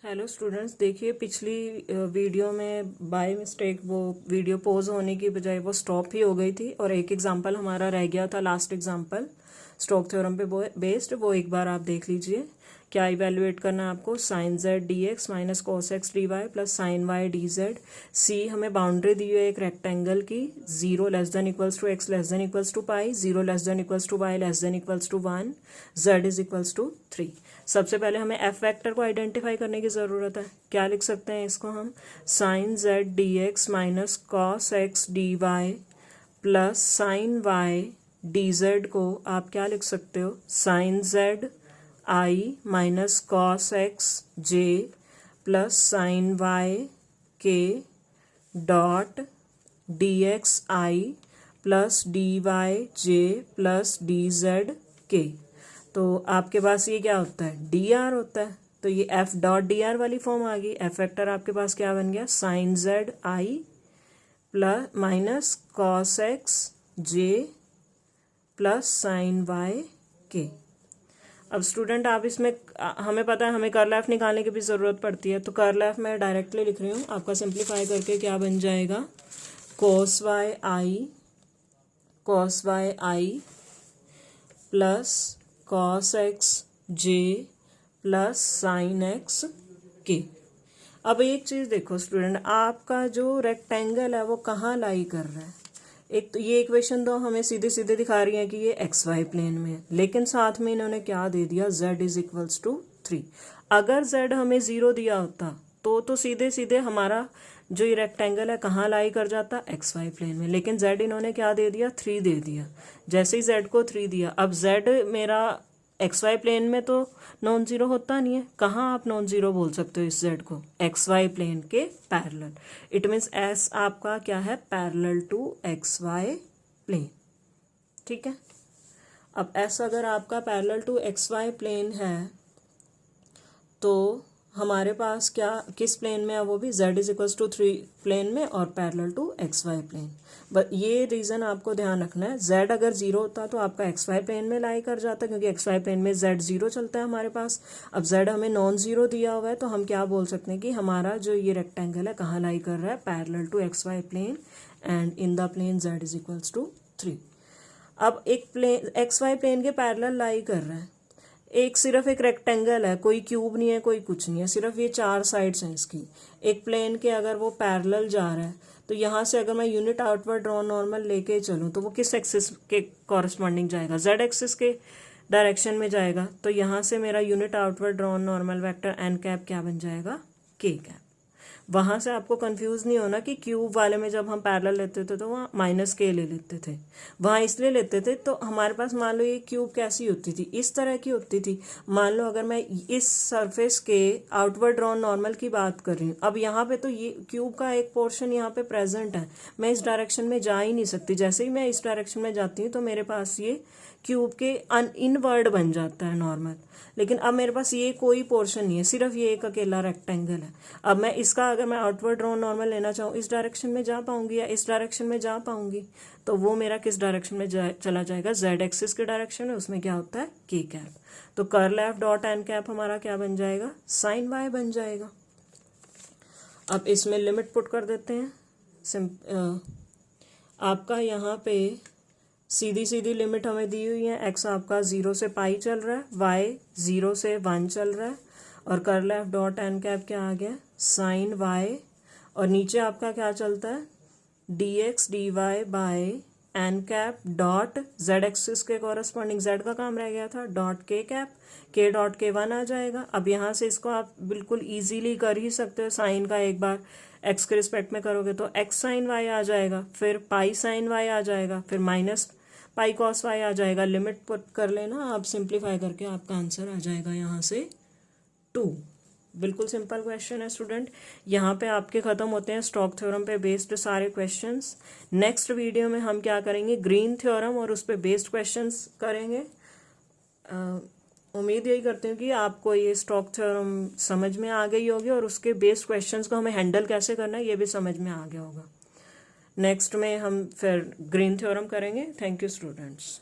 Hello students, देखिए पिछली video में बाय मिस्टेक वो वीडियो पॉज होने की बजाय वो स्टॉप ही हो गई थी और एक एग्जांपल हमारा रह गया था, लास्ट एग्जांपल स्टोक्स थ्योरम पे बेस्ड। वो एक बार आप देख लीजिए। क्या इवेलुएट करना है आपको? Sine z d x minus cos x D y plus sine y d z. See हमें बाउंड्री दी हुई है एक रेक्टेंगल की, 0 less than equals to x less than equals to pi, 0 less than equals to y less than equals to 1, z is equals to 3। सबसे पहले हमें F vector को आइडेंटिफाई करने की ज़रूरत है। क्या लिख सकते हैं इसको हम? Sine z d x minus cos x D y plus sine y d z को आप क्या लिख सकते हो? Sine z i minus cos x j plus sine y k dot d x i plus d y j plus d z k. तो आपके पास ये क्या होता है? डी आर होता है। तो ये एफ डॉट डी आर वाली फॉर्म आ गई। एफ वेक्टर आपके पास क्या बन गया? Sine z i plus minus cos x j plus sine y k. अब स्टूडेंट आप इसमें हमें पता है हमें कर्ल एफ निकालने की भी ज़रूरत पड़ती है। तो कर्ल एफ मैं डायरेक्टली लिख रही हूँ। आपका सिंप्लीफाई करके क्या बन जाएगा? कॉस वाई आई plus cos x j plus sine x के। अब एक चीज़ देखो स्टूडेंट, आपका जो रेक्टेंगल है वो कहाँ लाई कर रहा है? एक तो ये इक्वेशन तो हमें सीधे सीधे दिखा रही है कि ये एक्स वाई प्लेन में है, लेकिन साथ में इन्होंने क्या दे दिया? z is equals to 3। अगर z हमें 0 दिया होता तो सीधे सीधे हमारा जो ये रेक्टेंगल है कहाँ लाई कर जाता? एक्स वाई प्लेन में। लेकिन z इन्होंने क्या दे दिया? 3 दे दिया। जैसे ही z को 3 दिया, अब z मेरा एक्स वाई प्लेन में तो नॉन जीरो होता नहीं है। कहाँ आप नॉन जीरो बोल सकते हो इस जेड को? एक्स वाई प्लेन के पैरेलल। इट मीन्स एस आपका क्या है? Parallel to x Y plane. ठीक है। अब एस अगर आपका parallel to x Y plane है तो हमारे पास क्या किस प्लेन में है? वो भी z is equals to 3 plane में और parallel to x Y plane. But ये रीज़न आपको ध्यान रखना है, z अगर 0 होता तो आपका एक्स वाई प्लेन में लाई कर जाता, क्योंकि एक्स वाई प्लेन में z 0 चलता है हमारे पास। अब z हमें नॉन जीरो दिया हुआ है तो हम क्या बोल सकते हैं कि हमारा जो ये रेक्टेंगल है कहाँ लाई कर रहा है? Parallel to x Y plane and in the plane z is equals to 3। अब एक प्लेन एक्स वाई प्लेन के पैरेलल लाई कर रहा है। एक सिर्फ एक रेक्टेंगल है, कोई क्यूब नहीं है, कोई कुछ नहीं है, सिर्फ ये 4 साइड्स हैं इसकी। एक प्लेन के अगर वो पैरेलल जा रहा है तो यहाँ से अगर मैं यूनिट आउटवर्ड ड्रॉन नॉर्मल लेके चलूँ तो वो किस एक्सिस के कॉरस्पॉन्डिंग जाएगा? जेड एक्सिस के डायरेक्शन में जाएगा। तो यहाँ से मेरा unit outward drawn normal vector n cap क्या बन जाएगा? के कैप। वहाँ से आपको कंफ्यूज नहीं होना कि क्यूब वाले में जब हम पैरेलल लेते थे तो वहाँ माइनस के ले लेते थे, वहाँ इसलिए लेते थे। तो हमारे पास मान लो ये क्यूब कैसी होती थी? इस तरह की होती थी। मान लो अगर मैं इस सरफेस के आउटवर्ड ड्रॉन नॉर्मल की बात कर रही हूँ, अब यहाँ पे तो ये क्यूब का एक पोर्शन यहाँ पे प्रेजेंट है, मैं इस डायरेक्शन में जा ही नहीं सकती। जैसे ही मैं इस डायरेक्शन में जाती हूँ तो मेरे पास ये क्यूब के इनवर्ड बन जाता है नॉर्मल। लेकिन अब मेरे पास ये कोई पोर्शन नहीं है, सिर्फ ये एक अकेला रेक्टेंगल है। अब मैं इसका अगर मैं आउटवर्ड ड्रॉन नॉर्मल लेना चाहूँ, इस डायरेक्शन में जा पाऊंगी या इस डायरेक्शन में जा पाऊंगी? तो वो मेरा किस डायरेक्शन में चला जाएगा? जेड एक्सिस के डायरेक्शन में। उसमें क्या होता है? K cap. तो curl F dot N cap हमारा क्या बन जाएगा? साइन वाई बन जाएगा। अब इसमें लिमिट पुट कर देते हैं। आपका यहाँ पे सीधी सीधी लिमिट हमें दी हुई है। एक्स आपका 0 से पाई चल रहा है, वाई 0 से 1 चल रहा है, और curl F dot N cap क्या आ गया? Sine Y. और नीचे आपका क्या चलता है? D X D Y by N cap dot Z axis के कॉरस्पॉन्डिंग, जेड का काम रह गया था, डॉट के कैप। के डॉट के 1 आ जाएगा। अब यहाँ से इसको आप बिल्कुल इजीली कर ही सकते हो। साइन का एक बार एक्स के रिस्पेक्ट में करोगे तो एक्स साइन वाई आ जाएगा, फिर पाई साइन वाई आ जाएगा, फिर माइनस पाई कॉस वाई आ जाएगा। लिमिट पुट कर लेना आप, सिंप्लीफाई करके आपका आंसर आ जाएगा यहाँ से 2। बिल्कुल सिंपल क्वेश्चन है स्टूडेंट। यहाँ पे आपके ख़त्म होते हैं स्टोक्स थ्योरम पे बेस्ड सारे क्वेश्चंस। नेक्स्ट वीडियो में हम क्या करेंगे? ग्रीन थ्योरम और उस पर बेस्ड क्वेश्चंस करेंगे। उम्मीद यही करती हूँ कि आपको ये स्टोक्स थ्योरम समझ में आ गई होगी और उसके बेस्ड क्वेश्चंस को हमें हैंडल कैसे करना है ये भी समझ में आ गया होगा। नेक्स्ट में हम फिर ग्रीन थ्योरम करेंगे। Thank you students.